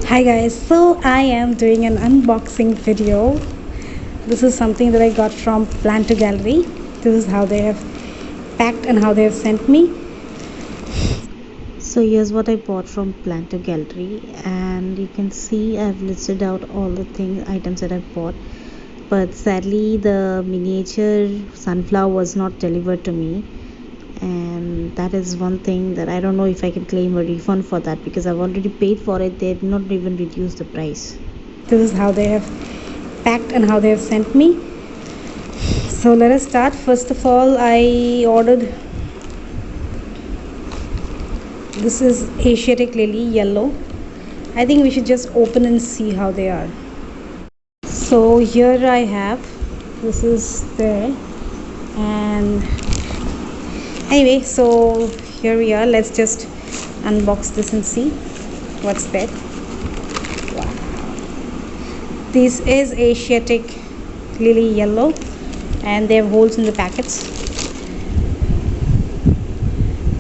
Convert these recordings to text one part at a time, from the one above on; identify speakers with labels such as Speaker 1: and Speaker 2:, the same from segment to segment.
Speaker 1: Hi guys, so I am doing an unboxing video. This is something that I got from Plantogallary. This is how they have packed and how they have sent me.
Speaker 2: So here's what I bought from Plantogallary, and you can see I've listed out all the items that I bought, but sadly the miniature sunflower was not delivered to me, and that is one thing that I don't know if I can claim a refund for that because I've already paid for it. They did not even reduce the price.
Speaker 1: This is how they have packed and how they have sent me. So let us start. First of all, I ordered this is Asiatic lily yellow. I think we should just open and see how they are. So here I have, this is there, and anyway, so here we are. Let's just unbox this and see what's there. Wow, this is Asiatic lily yellow, and they have holes in the packets.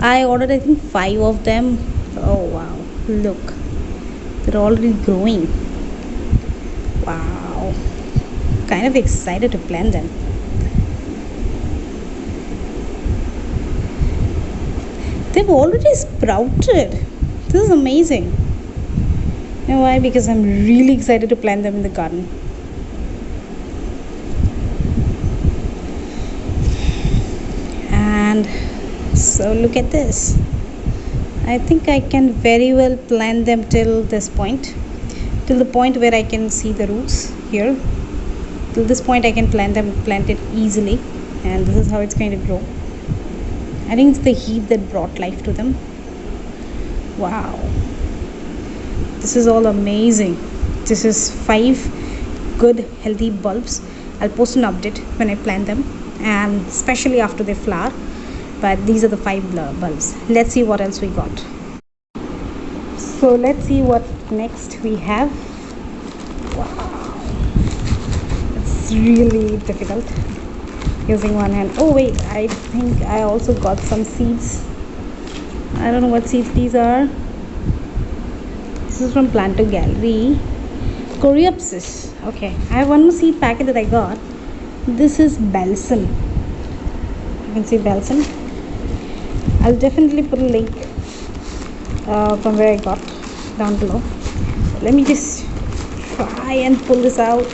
Speaker 1: I ordered I think 5 of them. Oh wow, look, they're already growing. Wow, kind of excited to plant them. They've already sprouted. This is amazing. You know why? Because I'm really excited to plant them in the garden. And so look at this. I think I can very well plant them till this point, till the point where I can see the roots here. Till this point I can plant it easily, and this is how it's going to grow. I think it's the heat that brought life to them. Wow, this is all amazing. This is 5 good healthy bulbs. I'll post an update when I plant them, and especially after they flower. But these are the 5 bulbs. Let's see what else we got. So let's see what next we have. Wow, it's really difficult using one hand. Oh wait, I think I also got some seeds. I don't know what seeds these are. This is from Plantogallary. Coreopsis. Okay, I have one more seed packet that I got. This is balsam. You can see balsam. I'll definitely put a link from where I got down below. Let me just try and pull this out.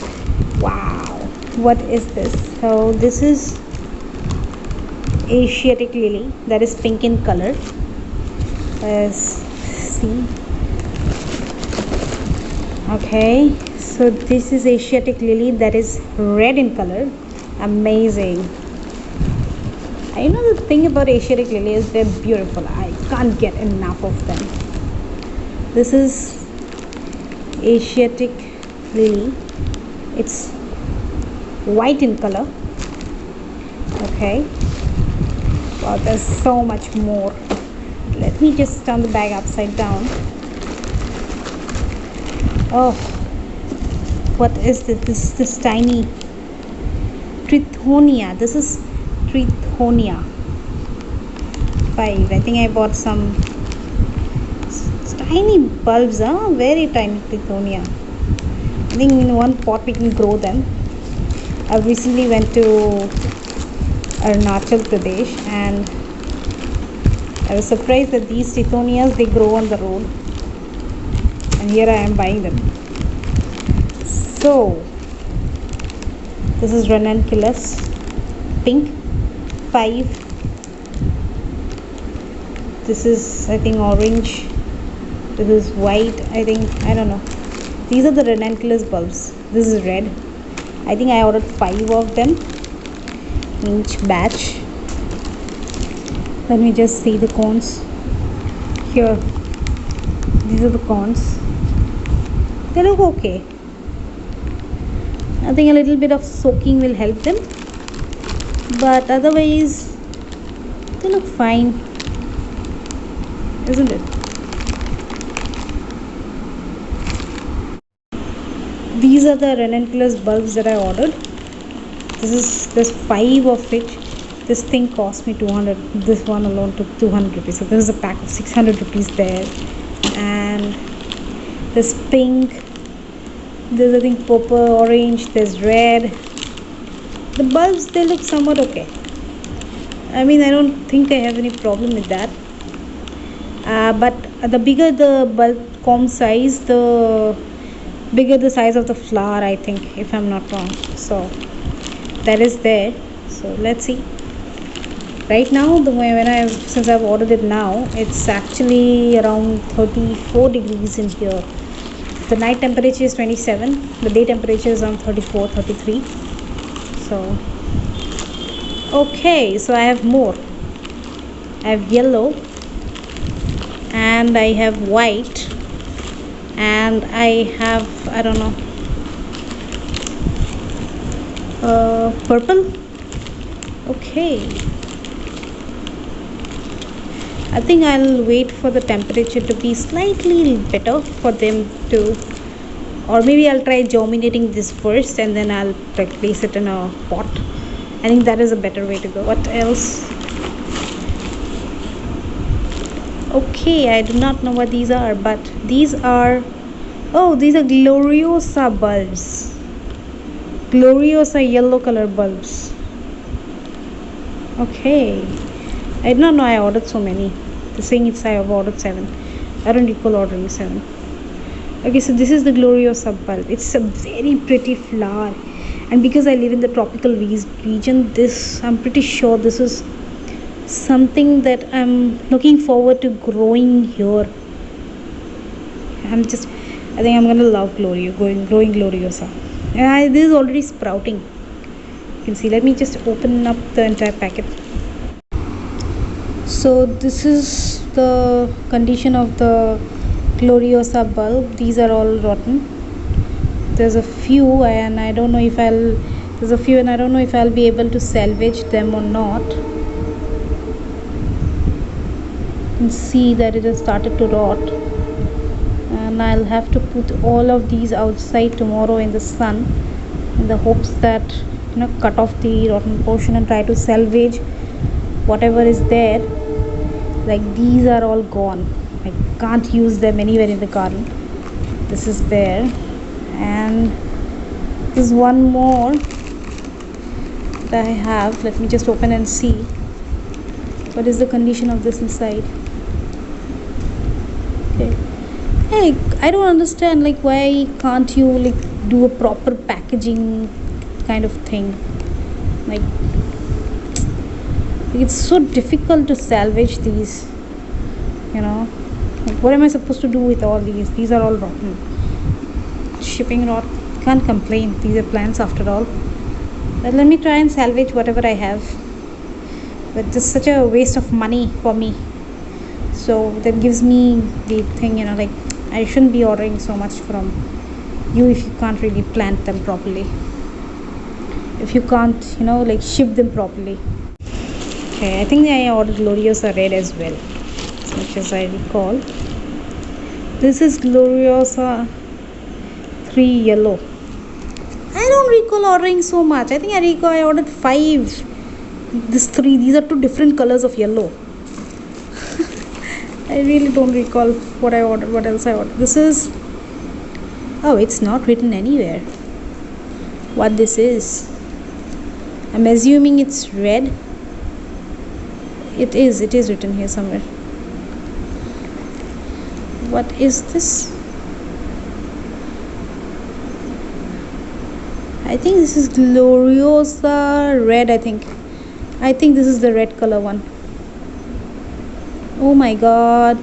Speaker 1: Wow, what is this? So this is Asiatic lily that is pink in color. See. Okay, so this is Asiatic lily that is red in color. Amazing. I know the thing about Asiatic lily is they're beautiful. I can't get enough of them. This is Asiatic lily. It's white in color. Okay. Wow, there's so much more. Let me just turn the bag upside down. Oh, what is this? This tiny Trithonia. This is Trithonia 5. I think I bought some tiny bulbs, very tiny Trithonia. I think in one pot we can grow them. I recently went to Arunachal Pradesh, and I was surprised that these Trithonias, they grow on the road, and here I am buying them. So this is ranunculus pink 5. This is I think orange. This is white. I don't know. These are the ranunculus bulbs. This is red. I think I ordered 5 of them in each batch. Let me just see the cones here. These are the cones. They look okay. I think a little bit of soaking will help them, but otherwise they look fine, isn't it? These are the ranunculus bulbs that I ordered. There's 5 of which this thing cost me 200. This one alone took 200 rupees. So this is a pack of 600 rupees there, and There's pink, there's I think purple, orange, there's red. The bulbs, they look somewhat okay. I mean, I don't think I have any problem with that. But the bigger the bulb comb size, the bigger the size of the flower, I think, if I'm not wrong. So that is there. So let's see. Right now, since I've ordered it now, it's actually around 34 degrees in here. The night temperature is 27. The day temperature is around 34, 33. So okay, so I have more. I have yellow, and I have white, and I have, I don't know, purple. Okay, I think I'll wait for the temperature to be slightly better for them to, or maybe I'll try germinating this first and then I'll place it in a pot. I think that is a better way to go. What else? Okay, I do not know what these are, but these are, oh, these are Gloriosa bulbs. Gloriosa yellow color bulbs. Okay, I did not know I ordered so many. The saying it's I have ordered 7. I don't recall ordering 7. Okay, so this is the Gloriosa bulb. It's a very pretty flower, and because I live in the tropical region, this, I'm pretty sure this is something that I'm looking forward to growing here. I think I'm gonna love growing Gloriosa. And this is already sprouting. You can see. Let me just open up the entire packet. So this is the condition of the Gloriosa bulb. These are all rotten. There's a few, and I don't know if I'll be able to salvage them or not. You can see that it has started to rot, and I'll have to put all of these outside tomorrow in the sun in the hopes that, cut off the rotten portion and try to salvage whatever is there. Like, these are all gone. I can't use them anywhere in the garden. This is there, and there's one more that I have. Let me just open and see what is the condition of this inside. Okay. Hey, I don't understand, like, why can't you, like, do a proper packaging kind of thing? Like, it's so difficult to salvage these, like, what am I supposed to do with all these are all rotten. Shipping rot, can't complain, these are plants after all. But let me try and salvage whatever I have, but this is such a waste of money for me. So that gives me the thing, like, I shouldn't be ordering so much from you if you can't really plant them properly, if you can't, like, ship them properly. Okay, I think I ordered Gloriosa red as well, as much as I recall. This is Gloriosa 3 yellow. I don't recall ordering so much. I think I ordered 5. These are 2 different colors of yellow. I really don't recall what I ordered, what else I ordered. This is, oh, it's not written anywhere what this is. I'm assuming it's red. It is written here somewhere. What is this? I think this is Gloriosa red. I think this is the red color one. Oh my god,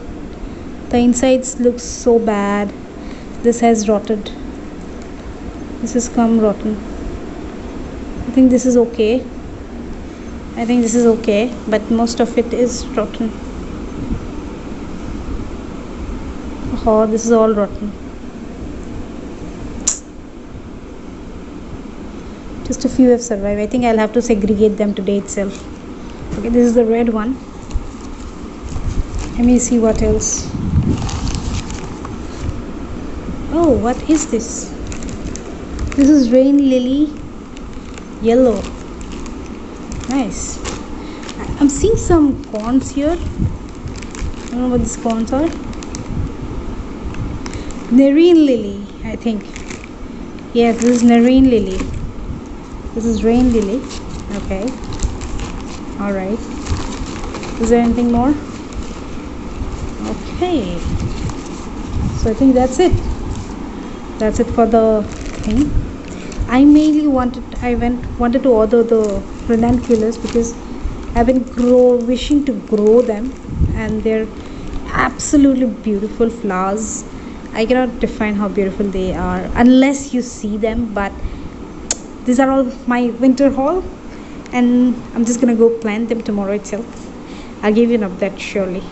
Speaker 1: the insides look so bad. This has rotted. This has come rotten. I think this is okay. But most of it is rotten. Oh, this is all rotten. Just a few have survived. I think I'll have to segregate them today itself. Okay, this is the red one. Let me see what else. Oh, what is this? This is rain lily yellow. Nice. I'm seeing some corns here. I don't know what these corns are. Nerine lily, I think. Yes, this is nerine lily. This is rain lily. Okay. All right. Is there anything more? Okay. So I think that's it. That's it for the thing. I mainly wanted to order the ranunculus because I've been wishing to grow them, and they're absolutely beautiful flowers. I cannot define how beautiful they are unless you see them, but these are all my winter haul, and I'm just gonna go plant them tomorrow itself. I'll give you an update surely.